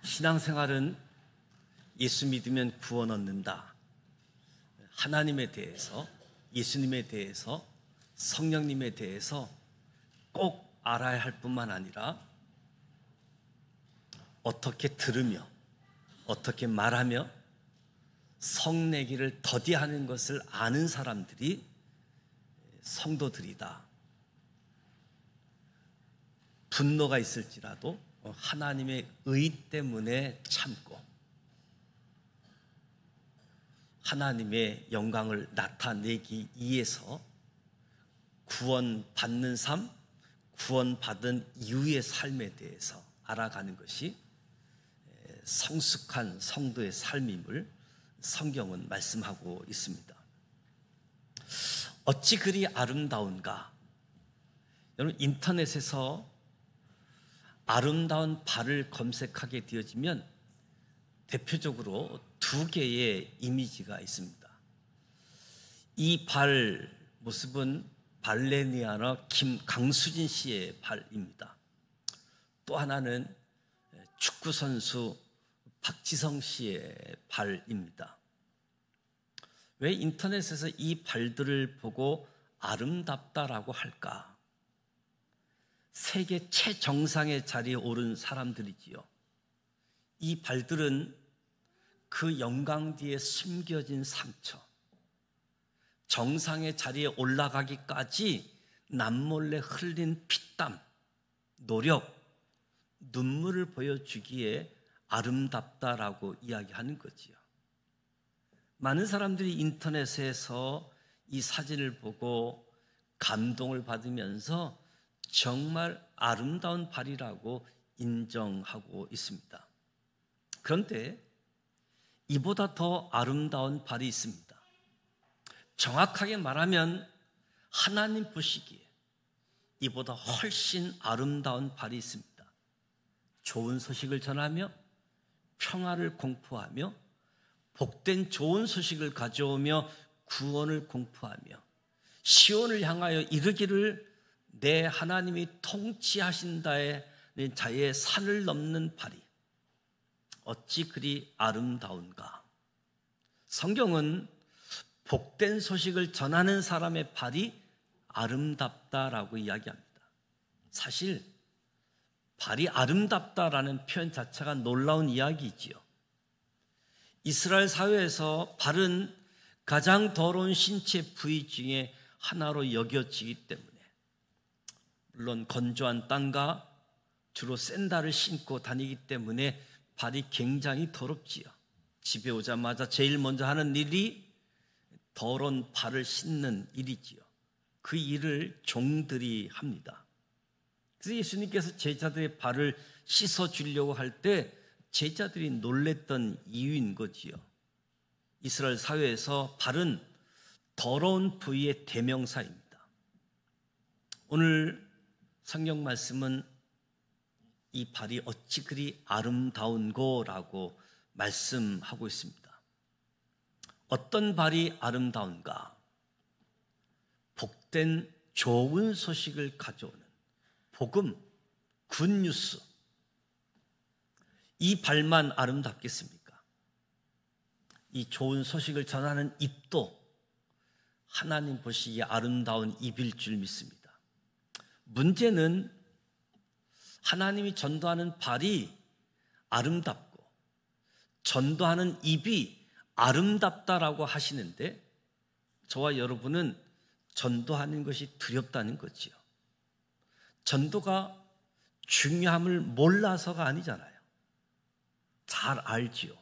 신앙생활은 예수 믿으면 구원 얻는다. 하나님에 대해서, 예수님에 대해서, 성령님에 대해서 꼭 알아야 할 뿐만 아니라 어떻게 들으며 어떻게 말하며 성내기를 더디하는 것을 아는 사람들이 성도들이다. 분노가 있을지라도 하나님의 의 때문에 참고 하나님의 영광을 나타내기 위해서 구원받는 삶, 구원받은 이후의 삶에 대해서 알아가는 것이 성숙한 성도의 삶임을 성경은 말씀하고 있습니다. 어찌 그리 아름다운가? 여러분, 인터넷에서 아름다운 발을 검색하게 되어지면 대표적으로 두 개의 이미지가 있습니다. 이 발 모습은 발레리아너 강수진 씨의 발입니다. 또 하나는 축구선수 박지성 씨의 발입니다. 왜 인터넷에서 이 발들을 보고 아름답다라고 할까? 세계 최정상의 자리에 오른 사람들이지요. 이 발들은 그 영광 뒤에 숨겨진 상처, 정상의 자리에 올라가기까지 남몰래 흘린 피땀, 노력, 눈물을 보여주기에 아름답다라고 이야기하는 거지요. 많은 사람들이 인터넷에서 이 사진을 보고 감동을 받으면서 정말 아름다운 발이라고 인정하고 있습니다. 그런데 이보다 더 아름다운 발이 있습니다. 정확하게 말하면 하나님 보시기에 이보다 훨씬 아름다운 발이 있습니다. 좋은 소식을 전하며 평화를 공포하며 복된 좋은 소식을 가져오며 구원을 공포하며 시온을 향하여 이르기를 내 하나님이 통치하신다의 자의 산을 넘는 발이 어찌 그리 아름다운가. 성경은 복된 소식을 전하는 사람의 발이 아름답다라고 이야기합니다. 사실 발이 아름답다라는 표현 자체가 놀라운 이야기이지요. 이스라엘 사회에서 발은 가장 더러운 신체 부위 중에 하나로 여겨지기 때문에 물론 건조한 땅과 주로 샌들을 신고 다니기 때문에 발이 굉장히 더럽지요. 집에 오자마자 제일 먼저 하는 일이 더러운 발을 씻는 일이지요. 그 일을 종들이 합니다. 그래서 예수님께서 제자들의 발을 씻어주려고 할 때 제자들이 놀랬던 이유인 거지요. 이스라엘 사회에서 발은 더러운 부위의 대명사입니다. 오늘 성경 말씀은 이 발이 어찌 그리 아름다운고라고 말씀하고 있습니다. 어떤 발이 아름다운가? 복된 좋은 소식을 가져오는 복음, 굿뉴스. 이 발만 아름답겠습니까? 이 좋은 소식을 전하는 입도 하나님 보시기에 아름다운 입일 줄 믿습니다. 문제는 하나님이 전도하는 발이 아름답고 전도하는 입이 아름답다라고 하시는데 저와 여러분은 전도하는 것이 두렵다는 거지요. 전도가 중요함을 몰라서가 아니잖아요. 잘 알지요.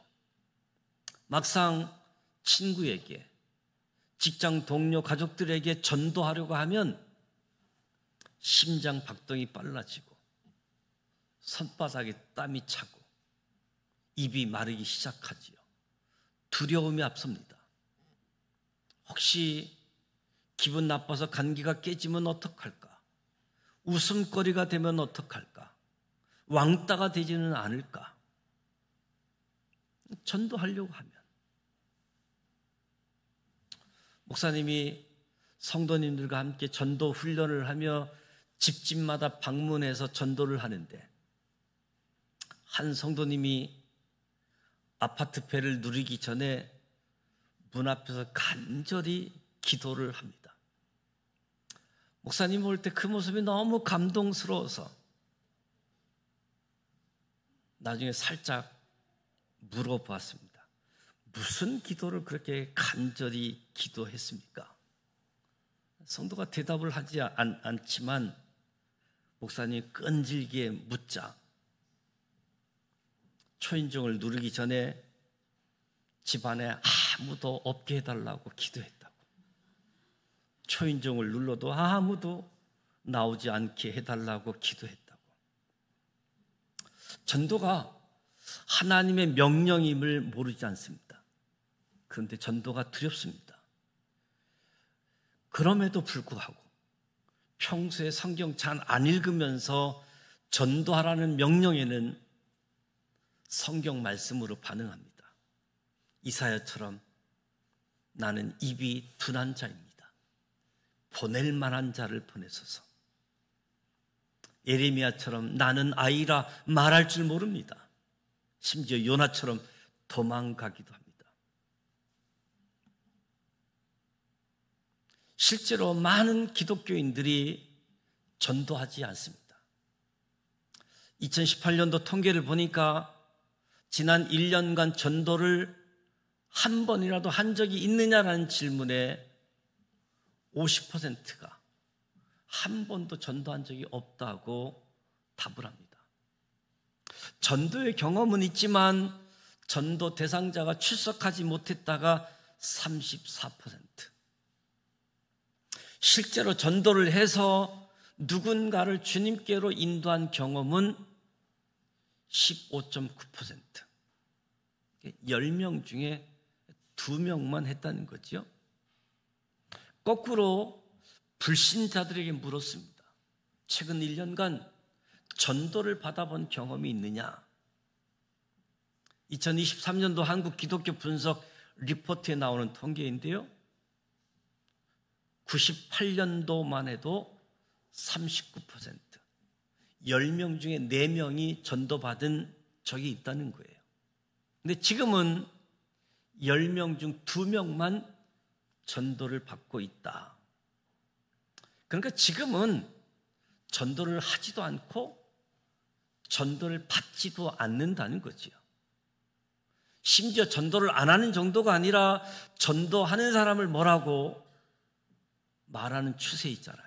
막상 친구에게, 직장 동료, 가족들에게 전도하려고 하면 심장 박동이 빨라지고 손바닥에 땀이 차고 입이 마르기 시작하지요. 두려움이 앞섭니다. 혹시 기분 나빠서 감기가 깨지면 어떡할까? 웃음거리가 되면 어떡할까? 왕따가 되지는 않을까? 전도하려고 하면 목사님이 성도님들과 함께 전도 훈련을 하며 집집마다 방문해서 전도를 하는데 한 성도님이 아파트배를 누리기 전에 문 앞에서 간절히 기도를 합니다. 목사님 볼 때 그 모습이 너무 감동스러워서 나중에 살짝 물어보았습니다. 무슨 기도를 그렇게 간절히 기도했습니까? 성도가 대답을 하지 않지만 목사님이 끈질기게 묻자 초인종을 누르기 전에 집안에 아무도 없게 해달라고 기도했다고. 초인종을 눌러도 아무도 나오지 않게 해달라고 기도했다고. 전도가 하나님의 명령임을 모르지 않습니다. 그런데 전도가 두렵습니다. 그럼에도 불구하고 평소에 성경 잘 안 읽으면서 전도하라는 명령에는 성경 말씀으로 반응합니다. 이사야처럼 나는 입이 둔한 자입니다. 보낼 만한 자를 보내소서. 예레미야처럼 나는 아이라 말할 줄 모릅니다. 심지어 요나처럼 도망가기도 합니다. 실제로 많은 기독교인들이 전도하지 않습니다. 2018년도 통계를 보니까 지난 1년간 전도를 한 번이라도 한 적이 있느냐라는 질문에 50%가 한 번도 전도한 적이 없다고 답을 합니다. 전도의 경험은 있지만 전도 대상자가 출석하지 못했다가 34%. 실제로 전도를 해서 누군가를 주님께로 인도한 경험은 15.9%. 10명 중에 2명만 했다는 거죠. 거꾸로 불신자들에게 물었습니다. 최근 1년간 전도를 받아본 경험이 있느냐? 2023년도 한국 기독교 분석 리포트에 나오는 통계인데요. 98년도만 해도 39%, 10명 중에 4명이 전도받은 적이 있다는 거예요. 근데 지금은 10명 중 2명만 전도를 받고 있다. 그러니까 지금은 전도를 하지도 않고 전도를 받지도 않는다는 거지요. 심지어 전도를 안 하는 정도가 아니라 전도하는 사람을 뭐라고 말하는 추세 있잖아요.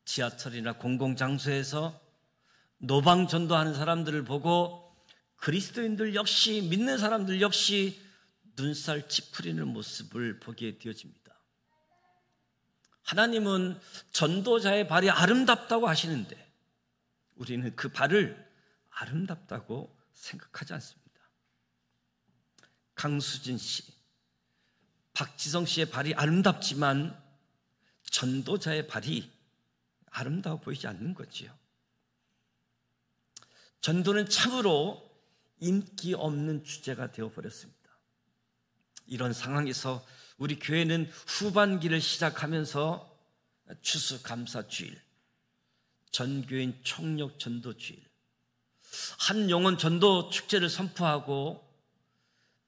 지하철이나 공공장소에서 노방 전도하는 사람들을 보고 그리스도인들 역시, 믿는 사람들 역시 눈살 찌푸리는 모습을 보게 되어집니다. 하나님은 전도자의 발이 아름답다고 하시는데 우리는 그 발을 아름답다고 생각하지 않습니다. 강수진 씨, 박지성 씨의 발이 아름답지만 전도자의 발이 아름다워 보이지 않는 거지요. 전도는 참으로 인기 없는 주제가 되어버렸습니다. 이런 상황에서 우리 교회는 후반기를 시작하면서 추수감사주일, 전교인 총력 전도주일, 한 영혼 전도 축제를 선포하고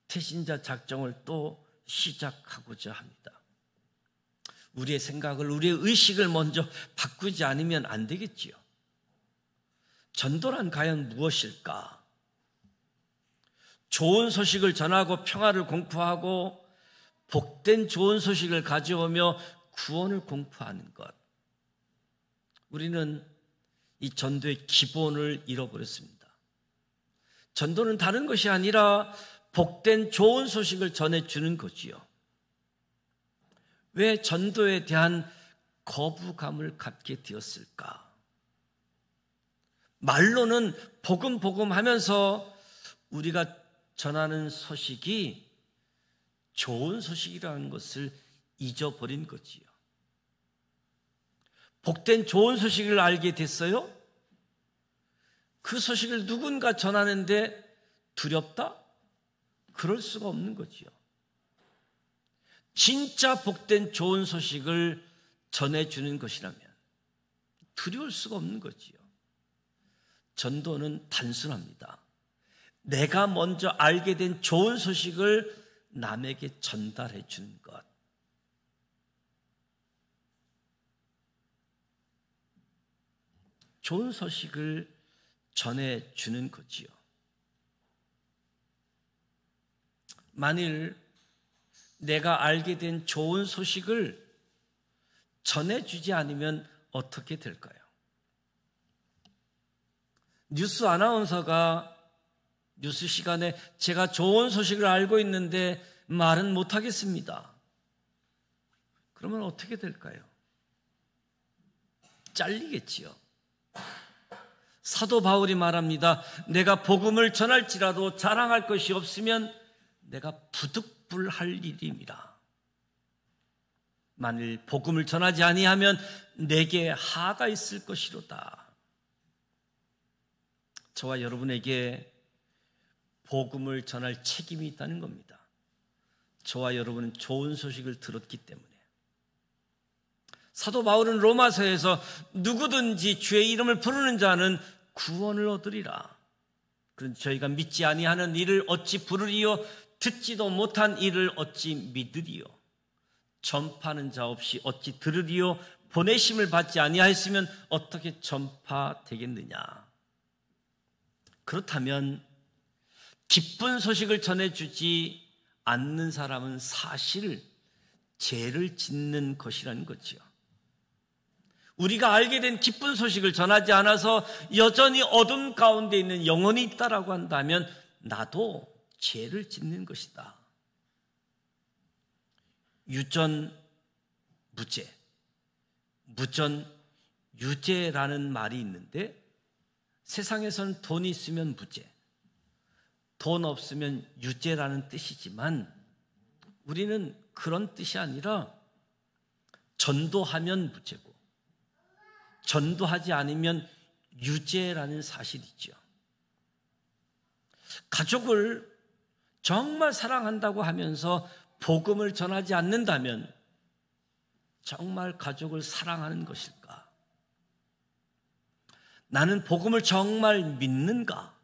태신자 작정을 또 시작하고자 합니다. 우리의 생각을, 우리의 의식을 먼저 바꾸지 않으면 안 되겠지요. 전도란 과연 무엇일까? 좋은 소식을 전하고 평화를 공포하고 복된 좋은 소식을 가져오며 구원을 공포하는 것. 우리는 이 전도의 기본을 잃어버렸습니다. 전도는 다른 것이 아니라 복된 좋은 소식을 전해주는 거지요. 왜 전도에 대한 거부감을 갖게 되었을까? 말로는 복음 하면서 우리가 전하는 소식이 좋은 소식이라는 것을 잊어버린 거지요. 복된 좋은 소식을 알게 됐어요? 그 소식을 누군가 전하는데 두렵다? 그럴 수가 없는 거지요. 진짜 복된 좋은 소식을 전해주는 것이라면 두려울 수가 없는 거지요. 전도는 단순합니다. 내가 먼저 알게 된 좋은 소식을 남에게 전달해 주는 것. 좋은 소식을 전해 주는 거지요. 만일 내가 알게 된 좋은 소식을 전해주지 않으면 어떻게 될까요? 뉴스 아나운서가 뉴스 시간에 제가 좋은 소식을 알고 있는데 말은 못하겠습니다. 그러면 어떻게 될까요? 잘리겠지요. 사도 바울이 말합니다. 내가 복음을 전할지라도 자랑할 것이 없으면 내가 부득불할 일입니다. 만일 복음을 전하지 아니하면 내게 하가 있을 것이로다. 저와 여러분에게 복음을 전할 책임이 있다는 겁니다. 저와 여러분은 좋은 소식을 들었기 때문에. 사도 바울은 로마서에서 누구든지 주의 이름을 부르는 자는 구원을 얻으리라. 그런데 저희가 믿지 아니하는 이를 어찌 부르리요? 듣지도 못한 이를 어찌 믿으리요? 전파하는 자 없이 어찌 들으리요? 보내심을 받지 아니하였으면 어떻게 전파되겠느냐? 그렇다면 기쁜 소식을 전해주지 않는 사람은 사실 죄를 짓는 것이라는 거지요. 우리가 알게 된 기쁜 소식을 전하지 않아서 여전히 어둠 가운데 있는 영혼이 있다라고 한다면 나도 죄를 짓는 것이다. 유전 무죄, 무전 유죄라는 말이 있는데 세상에서는 돈이 있으면 무죄, 돈 없으면 유죄라는 뜻이지만 우리는 그런 뜻이 아니라 전도하면 무죄고 전도하지 않으면 유죄라는 사실이죠. 가족을 정말 사랑한다고 하면서 복음을 전하지 않는다면 정말 가족을 사랑하는 것일까? 나는 복음을 정말 믿는가?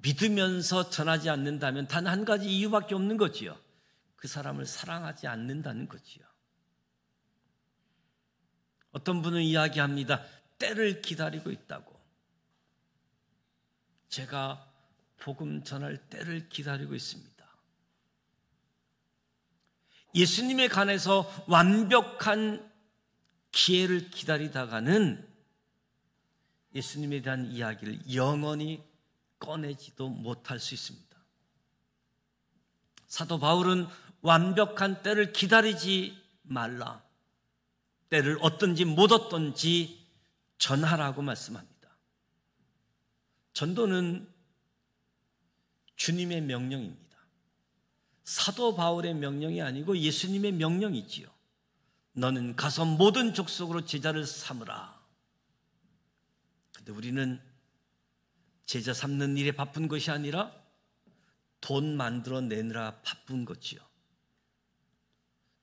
믿으면서 전하지 않는다면 단 한 가지 이유밖에 없는 거지요. 그 사람을 사랑하지 않는다는 거지요. 어떤 분은 이야기합니다. 때를 기다리고 있다고. 제가 복음 전할 때를 기다리고 있습니다. 예수님에 관해서 완벽한 기회를 기다리다가는 예수님에 대한 이야기를 영원히 꺼내지도 못할 수 있습니다. 사도 바울은 완벽한 때를 기다리지 말라. 때를 얻든지 못 얻든지 전하라고 말씀합니다. 전도는 주님의 명령입니다. 사도 바울의 명령이 아니고 예수님의 명령이지요. 너는 가서 모든 족속으로 제자를 삼으라. 그런데 우리는 제자 삼는 일에 바쁜 것이 아니라 돈 만들어내느라 바쁜 거지요.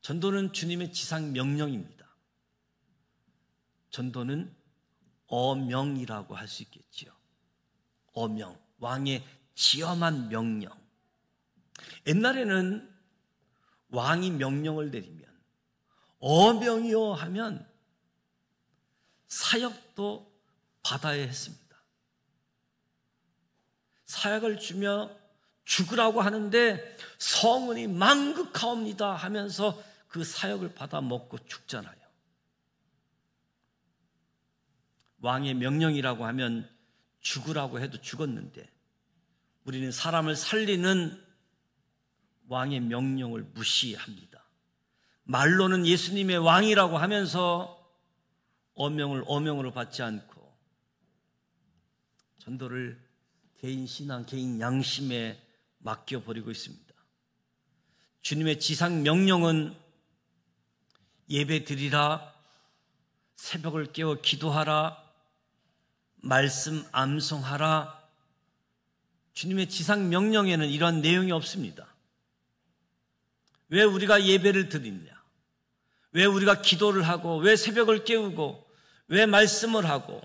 전도는 주님의 지상 명령입니다. 전도는 어명이라고 할 수 있겠지요. 어명, 왕의 지엄한 명령. 옛날에는 왕이 명령을 내리면 어명이요 하면 사역도 받아야 했습니다. 사약을 주며 죽으라고 하는데 성은이 망극하옵니다 하면서 그 사역을 받아 먹고 죽잖아요. 왕의 명령이라고 하면 죽으라고 해도 죽었는데 우리는 사람을 살리는 왕의 명령을 무시합니다. 말로는 예수님의 왕이라고 하면서 어명을 어명으로 받지 않고 전도를 개인 신앙, 개인 양심에 맡겨버리고 있습니다. 주님의 지상 명령은 예배 드리라, 새벽을 깨워 기도하라, 말씀 암송하라. 주님의 지상 명령에는 이런 내용이 없습니다. 왜 우리가 예배를 드리냐? 왜 우리가 기도를 하고, 왜 새벽을 깨우고, 왜 말씀을 하고,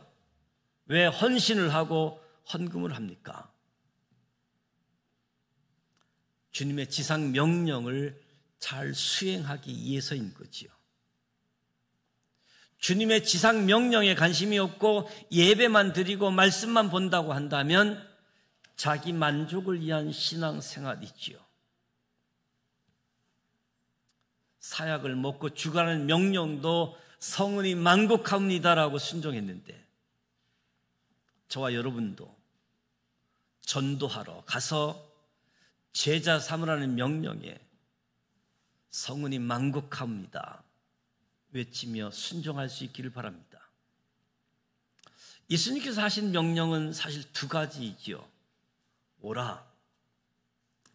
왜 헌신을 하고, 헌금을 합니까? 주님의 지상 명령을 잘 수행하기 위해서인 거지요. 주님의 지상 명령에 관심이 없고 예배만 드리고 말씀만 본다고 한다면 자기 만족을 위한 신앙생활이지요. 사약을 먹고 죽으라는 명령도 성은이 만국합니다라고 순종했는데 저와 여러분도 전도하러 가서 제자 삼으라는 명령에 성은이 만국합니다 외치며 순종할 수 있기를 바랍니다. 예수님께서 하신 명령은 사실 두 가지이지요. 오라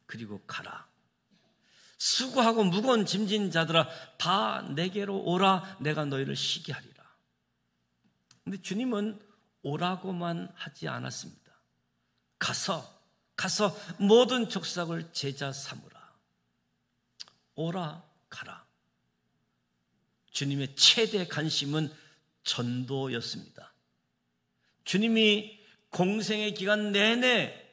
그리고 가라. 수고하고 무거운 짐진 자들아 다 내게로 오라 내가 너희를 쉬게 하리라. 그런데 주님은 오라고만 하지 않았습니다. 가서 모든 족속을 제자 삼으라. 오라 가라. 주님의 최대 관심은 전도였습니다. 주님이 공생의 기간 내내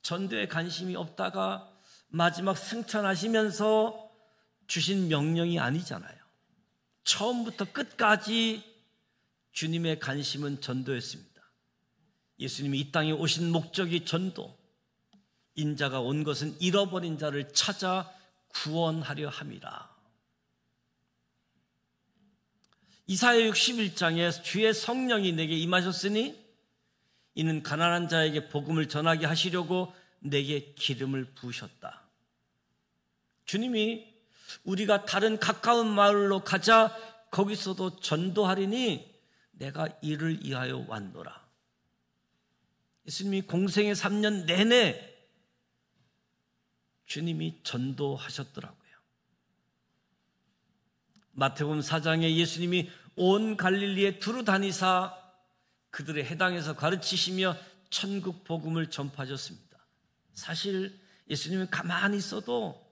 전도에 관심이 없다가 마지막 승천하시면서 주신 명령이 아니잖아요. 처음부터 끝까지 주님의 관심은 전도였습니다. 예수님이 이 땅에 오신 목적이 전도. 인자가 온 것은 잃어버린 자를 찾아 구원하려 함이라. 이사야 61장에 주의 성령이 내게 임하셨으니 이는 가난한 자에게 복음을 전하게 하시려고 내게 기름을 부으셨다. 주님이 우리가 다른 가까운 마을로 가자 거기서도 전도하리니 내가 이를 위하여 왔노라. 예수님이 공생의 3년 내내 주님이 전도하셨더라고요. 마태복음 4장에 예수님이 온 갈릴리에 두루 다니사 그들의 해당에서 가르치시며 천국 복음을 전파하셨습니다. 사실 예수님은 가만히 있어도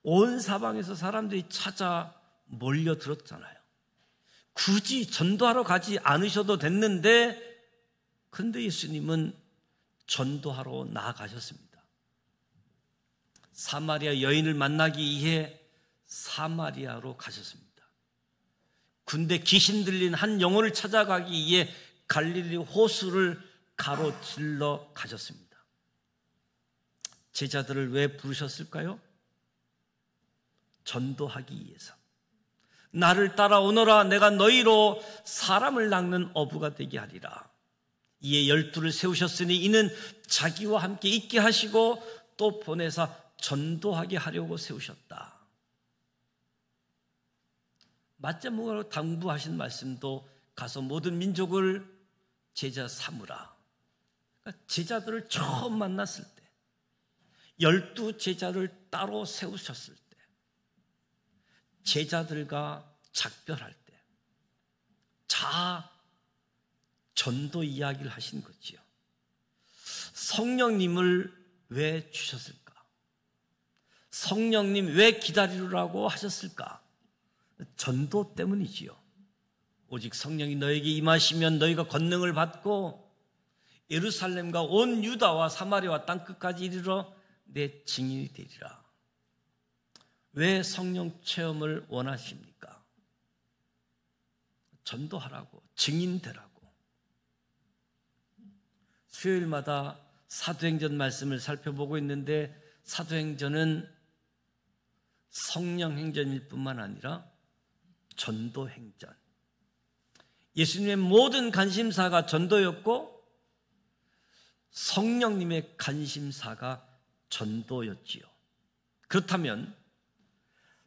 온 사방에서 사람들이 찾아 몰려들었잖아요. 굳이 전도하러 가지 않으셔도 됐는데 그런데 예수님은 전도하러 나아가셨습니다. 사마리아 여인을 만나기 위해 사마리아로 가셨습니다. 군대 귀신 들린 한 영혼을 찾아가기 위해 갈릴리 호수를 가로질러 가셨습니다. 제자들을 왜 부르셨을까요? 전도하기 위해서. 나를 따라오너라 내가 너희로 사람을 낚는 어부가 되게 하리라. 이에 12를 세우셨으니 이는 자기와 함께 있게 하시고 또 보내사 전도하게 하려고 세우셨다. 맞자목으로 당부하신 말씀도 가서 모든 민족을 제자 삼으라. 그러니까 제자들을 처음 만났을 때 12 제자를 따로 세우셨을 때 제자들과 작별할 때 자 전도 이야기를 하신 거지요. 성령님을 왜 주셨을까? 성령님 왜 기다리라고 하셨을까? 전도 때문이지요. 오직 성령이 너에게 임하시면 너희가 권능을 받고 예루살렘과 온 유다와 사마리아와 땅끝까지 이르러 내 증인이 되리라. 왜 성령 체험을 원하십니까? 전도하라고, 증인되라고. 수요일마다 사도행전 말씀을 살펴보고 있는데 사도행전은 성령행전일 뿐만 아니라 전도행전. 예수님의 모든 관심사가 전도였고 성령님의 관심사가 전도였지요. 그렇다면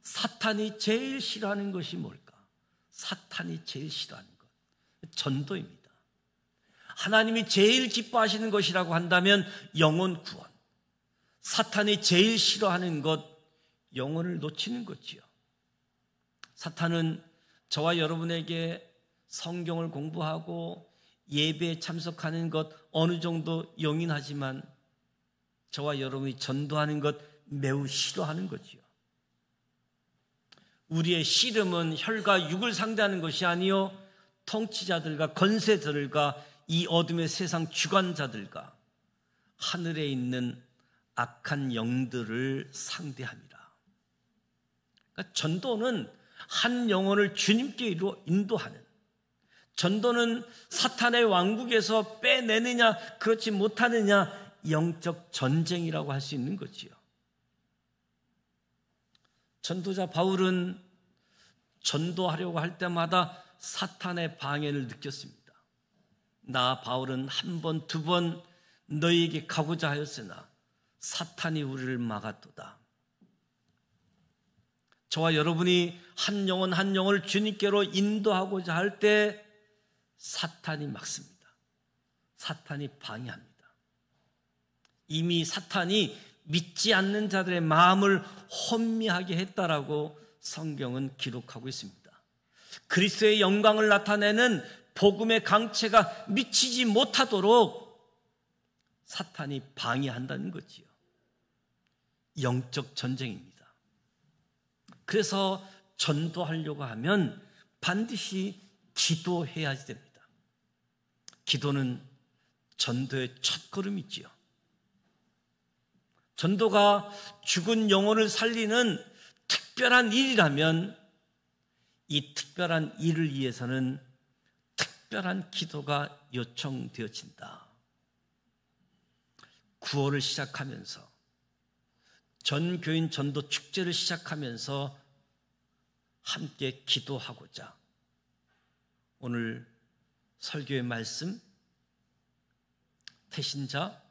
사탄이 제일 싫어하는 것이 뭘까? 사탄이 제일 싫어하는 것, 전도입니다. 하나님이 제일 기뻐하시는 것이라고 한다면 영혼 구원. 사탄이 제일 싫어하는 것, 영혼을 놓치는 거지요. 사탄은 저와 여러분에게 성경을 공부하고 예배에 참석하는 것 어느 정도 용인하지만 저와 여러분이 전도하는 것 매우 싫어하는 거지요. 우리의 씨름은 혈과 육을 상대하는 것이 아니요 통치자들과 권세들과 이 어둠의 세상 주관자들과 하늘에 있는 악한 영들을 상대함이라. 그러니까 전도는 한 영혼을 주님께로 인도하는, 전도는 사탄의 왕국에서 빼내느냐 그렇지 못하느냐 영적 전쟁이라고 할 수 있는 거지요. 전도자 바울은 전도하려고 할 때마다 사탄의 방해를 느꼈습니다. 나 바울은 한 번, 두 번 너희에게 가고자 하였으나 사탄이 우리를 막았도다. 저와 여러분이 한 영혼 한 영혼을 주님께로 인도하고자 할 때 사탄이 막습니다. 사탄이 방해합니다. 이미 사탄이 믿지 않는 자들의 마음을 혼미하게 했다라고 성경은 기록하고 있습니다. 그리스도의 영광을 나타내는 복음의 강체가 미치지 못하도록 사탄이 방해한다는 거지요. 영적 전쟁입니다. 그래서 전도하려고 하면 반드시 기도해야지 됩니다. 기도는 전도의 첫걸음이지요. 전도가 죽은 영혼을 살리는 특별한 일이라면 이 특별한 일을 위해서는 특별한 기도가 요청되어진다. 구호를 시작하면서, 전 교인 전도 축제를 시작하면서 함께 기도하고자 오늘 설교의 말씀, 태신자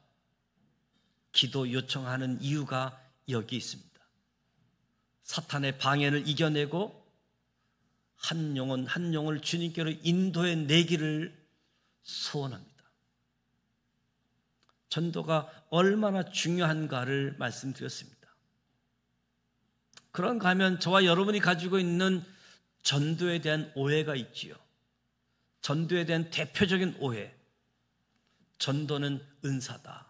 기도 요청하는 이유가 여기 있습니다. 사탄의 방해를 이겨내고 한 영혼 한 영혼을 주님께로 인도해 내기를 소원합니다. 전도가 얼마나 중요한가를 말씀드렸습니다. 그런가 하면 저와 여러분이 가지고 있는 전도에 대한 오해가 있지요. 전도에 대한 대표적인 오해, 전도는 은사다,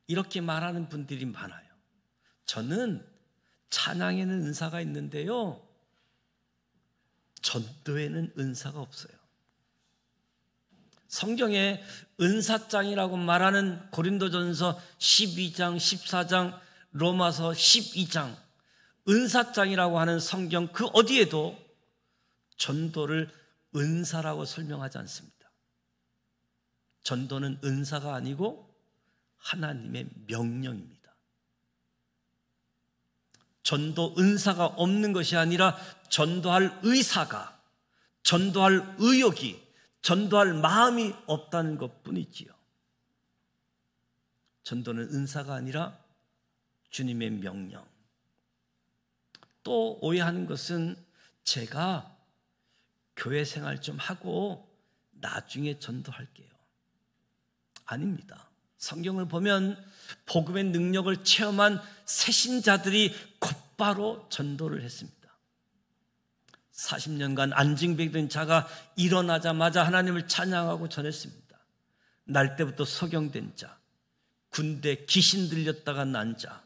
이렇게 말하는 분들이 많아요. 저는 찬양에는 은사가 있는데요, 전도에는 은사가 없어요. 성경에 은사장이라고 말하는 고린도전서 12장, 14장, 로마서 12장, 은사장이라고 하는 성경 그 어디에도 전도를 은사라고 설명하지 않습니다. 전도는 은사가 아니고 하나님의 명령입니다. 전도 은사가 없는 것이 아니라 전도할 의사가, 전도할 의욕이, 전도할 마음이 없다는 것뿐이지요. 전도는 은사가 아니라 주님의 명령. 또 오해하는 것은 제가 교회 생활 좀 하고 나중에 전도할게요. 아닙니다. 성경을 보면 복음의 능력을 체험한 새신자들이 곧바로 전도를 했습니다. 40년간 안징뱅이된 자가 일어나자마자 하나님을 찬양하고 전했습니다. 날 때부터 소경된 자, 군대 귀신 들렸다가 난 자,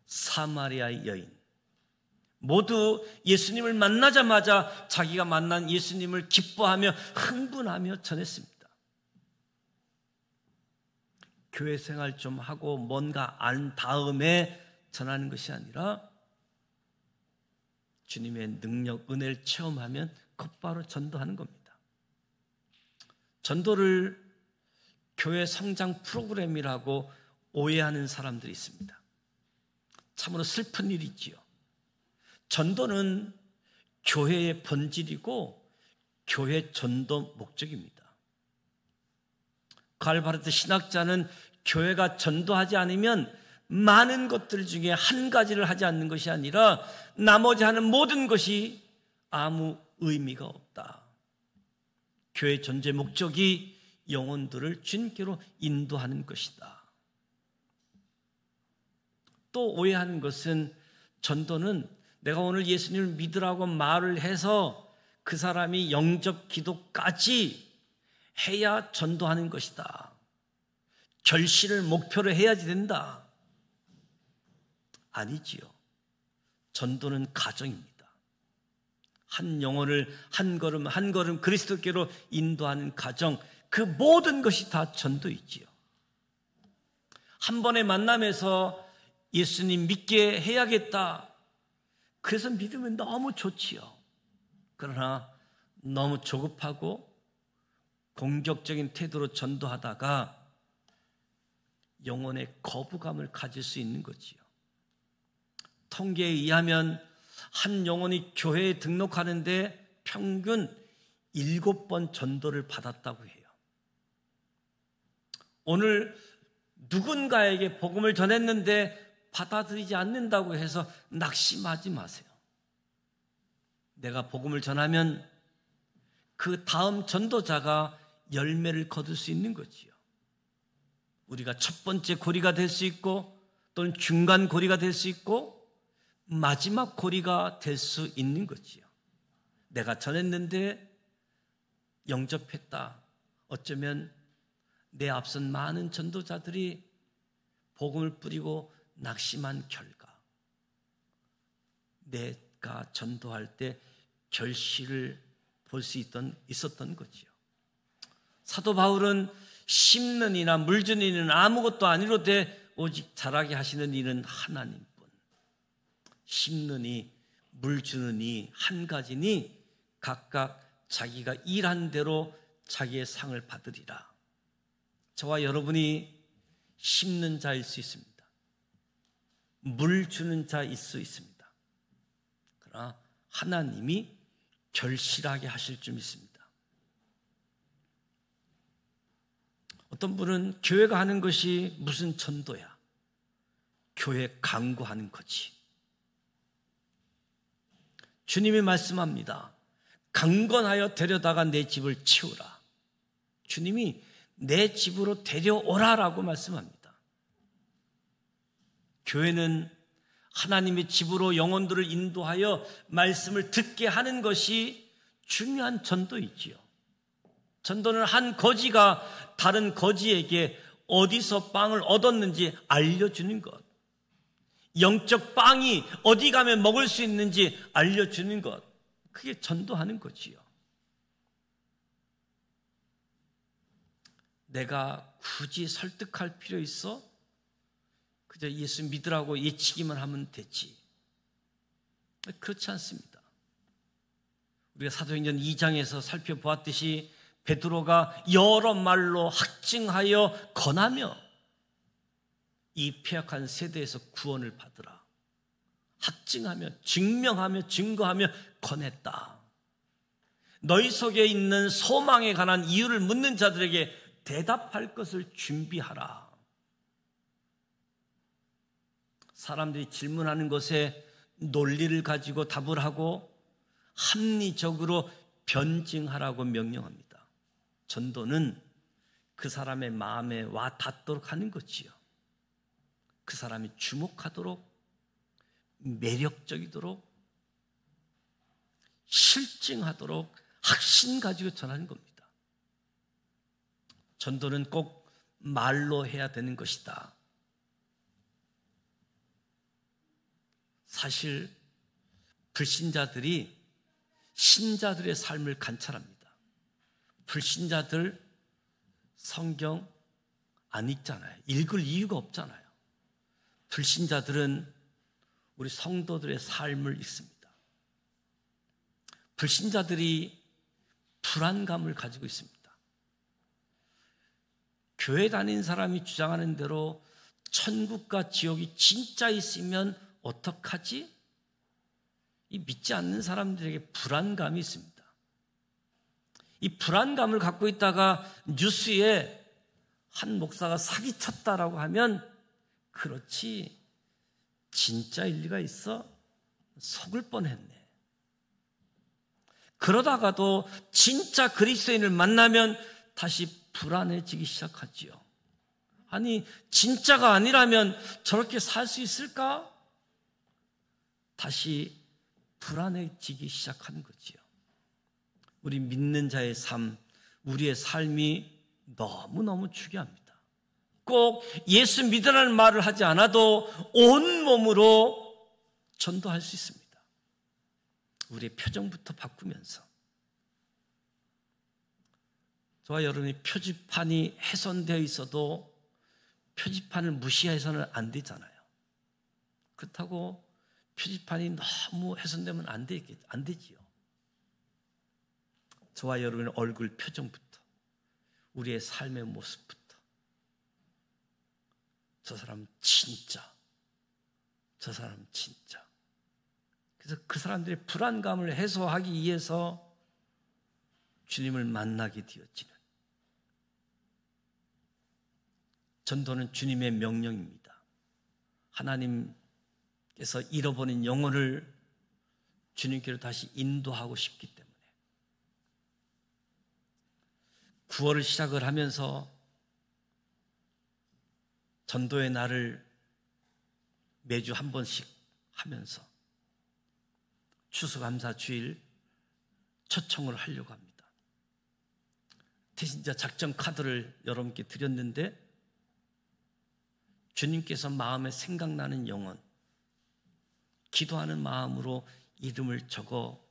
사마리아의 여인, 모두 예수님을 만나자마자 자기가 만난 예수님을 기뻐하며 흥분하며 전했습니다. 교회 생활 좀 하고 뭔가 안 다음에 전하는 것이 아니라 주님의 능력, 은혜를 체험하면 곧바로 전도하는 겁니다. 전도를 교회 성장 프로그램이라고 오해하는 사람들이 있습니다. 참으로 슬픈 일이지요. 전도는 교회의 본질이고 교회 전도 목적입니다. 갈바르트 신학자는 교회가 전도하지 않으면 많은 것들 중에 한 가지를 하지 않는 것이 아니라 나머지 하는 모든 것이 아무 의미가 없다. 교회 존재 목적이 영혼들을 주님께로 인도하는 것이다. 또 오해하는 것은 전도는 내가 오늘 예수님을 믿으라고 말을 해서 그 사람이 영접 기도까지 해야 전도하는 것이다. 결실을 목표로 해야지 된다. 아니지요. 전도는 가정입니다. 한 영혼을 한 걸음 한 걸음 그리스도께로 인도하는 가정, 그 모든 것이 다 전도이지요. 한 번의 만남에서 예수님 믿게 해야겠다. 그래서 믿으면 너무 좋지요. 그러나 너무 조급하고 공격적인 태도로 전도하다가 영혼의 거부감을 가질 수 있는 거지요. 통계에 의하면 한 영혼이 교회에 등록하는데 평균 7번 전도를 받았다고 해요. 오늘 누군가에게 복음을 전했는데 받아들이지 않는다고 해서 낙심하지 마세요. 내가 복음을 전하면 그 다음 전도자가 열매를 거둘 수 있는 거지요. 우리가 첫 번째 고리가 될 수 있고 또는 중간 고리가 될 수 있고 마지막 고리가 될 수 있는 거지요. 내가 전했는데 영접했다. 어쩌면 내 앞선 많은 전도자들이 복음을 뿌리고 낙심한 결과 내가 전도할 때 결실을 볼 수 있었던 거지요. 사도 바울은 심는 이나 물 주는 이는 아무것도 아니로되 오직 자라게 하시는 이는 하나님뿐. 심는 이, 물 주는 이 한 가지니 각각 자기가 일한 대로 자기의 상을 받으리라. 저와 여러분이 심는 자일 수 있습니다. 물 주는 자일 수 있습니다. 그러나 하나님이 결실하게 하실 줄 믿습니다. 어떤 분은 교회가 하는 것이 무슨 전도야? 교회 강구하는 거지. 주님이 말씀합니다. 강건하여 데려다가 내 집을 채우라. 주님이 내 집으로 데려오라라고 말씀합니다. 교회는 하나님의 집으로 영혼들을 인도하여 말씀을 듣게 하는 것이 중요한 전도이지요. 전도는 한 거지가 다른 거지에게 어디서 빵을 얻었는지 알려주는 것, 영적 빵이 어디 가면 먹을 수 있는지 알려주는 것, 그게 전도하는 거지요. 내가 굳이 설득할 필요 있어? 그저 예수 믿으라고 예치기만 하면 되지. 그렇지 않습니다. 우리가 사도행전 2장에서 살펴보았듯이 베드로가 여러 말로 학증하여 권하며 이 폐역한 세대에서 구원을 받으라. 학증하며 증명하며 증거하며 권했다. 너희 속에 있는 소망에 관한 이유를 묻는 자들에게 대답할 것을 준비하라. 사람들이 질문하는 것에 논리를 가지고 답을 하고 합리적으로 변증하라고 명령합니다. 전도는 그 사람의 마음에 와 닿도록 하는 것이요. 그 사람이 주목하도록, 매력적이도록, 실증하도록 확신 가지고 전하는 겁니다. 전도는 꼭 말로 해야 되는 것이다. 사실 불신자들이 신자들의 삶을 관찰합니다. 불신자들 성경 안 읽잖아요. 읽을 이유가 없잖아요. 불신자들은 우리 성도들의 삶을 읽습니다. 불신자들이 불안감을 가지고 있습니다. 교회 다닌 사람이 주장하는 대로 천국과 지옥이 진짜 있으면 어떡하지? 이 믿지 않는 사람들에게 불안감이 있습니다. 이 불안감을 갖고 있다가 뉴스에 한 목사가 사기쳤다라고 하면 그렇지, 진짜 일리가 있어? 속을 뻔했네. 그러다가도 진짜 그리스도인을 만나면 다시 불안해지기 시작하지요. 아니, 진짜가 아니라면 저렇게 살 수 있을까? 다시 불안해지기 시작하는 거지요. 우리 믿는 자의 삶, 우리의 삶이 너무너무 중요합니다. 꼭 예수 믿으라는 말을 하지 않아도 온 몸으로 전도할 수 있습니다. 우리의 표정부터 바꾸면서. 저와 여러분의 표지판이 훼손되어 있어도 표지판을 무시해서는 안 되잖아요. 그렇다고 표지판이 너무 훼손되면 안 되지요. 저와 여러분의 얼굴 표정부터, 우리의 삶의 모습부터, 저 사람 진짜, 저 사람 진짜. 그래서 그 사람들의 불안감을 해소하기 위해서 주님을 만나게 되어지는, 전도는 주님의 명령입니다. 하나님께서 잃어버린 영혼을 주님께로 다시 인도하고 싶기 때문에 구월을 시작을 하면서 전도의 날을 매주 한 번씩 하면서 추수감사 주일 초청을 하려고 합니다. 대신자 작전 카드를 여러분께 드렸는데 주님께서 마음에 생각나는 영혼, 기도하는 마음으로 이름을 적어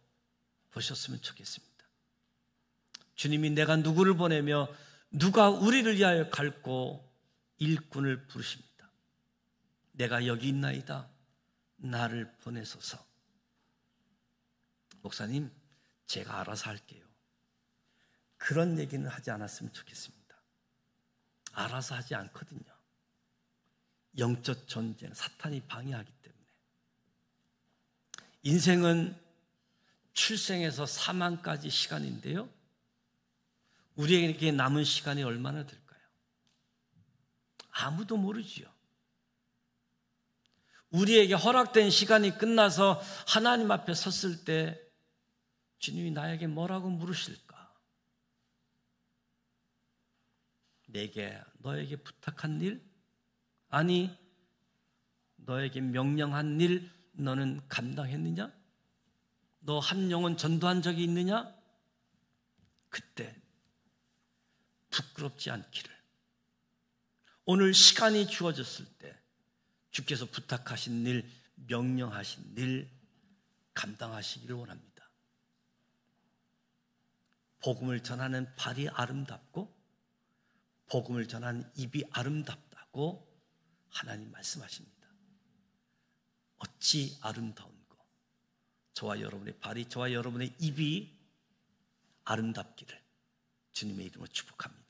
보셨으면 좋겠습니다. 주님이 내가 누구를 보내며 누가 우리를 위하여 갈고 일꾼을 부르십니다. 내가 여기 있나이다. 나를 보내소서. 목사님, 제가 알아서 할게요. 그런 얘기는 하지 않았으면 좋겠습니다. 알아서 하지 않거든요. 영적 전쟁, 사탄이 방해하기 때문에. 인생은 출생에서 사망까지 시간인데요. 우리에게 남은 시간이 얼마나 될까요? 아무도 모르지요. 우리에게 허락된 시간이 끝나서 하나님 앞에 섰을 때 주님이 나에게 뭐라고 물으실까? 내게, 너에게 부탁한 일? 아니, 너에게 명령한 일 너는 감당했느냐? 너 한 영혼 전도한 적이 있느냐? 그때 부끄럽지 않기를, 오늘 시간이 주어졌을 때 주께서 부탁하신 일, 명령하신 일 감당하시기를 원합니다. 복음을 전하는 발이 아름답고 복음을 전하는 입이 아름답다고 하나님 말씀하십니다. 어찌 아름다운 거, 저와 여러분의 발이, 저와 여러분의 입이 아름답기를 주님의 이름으로 축복합니다.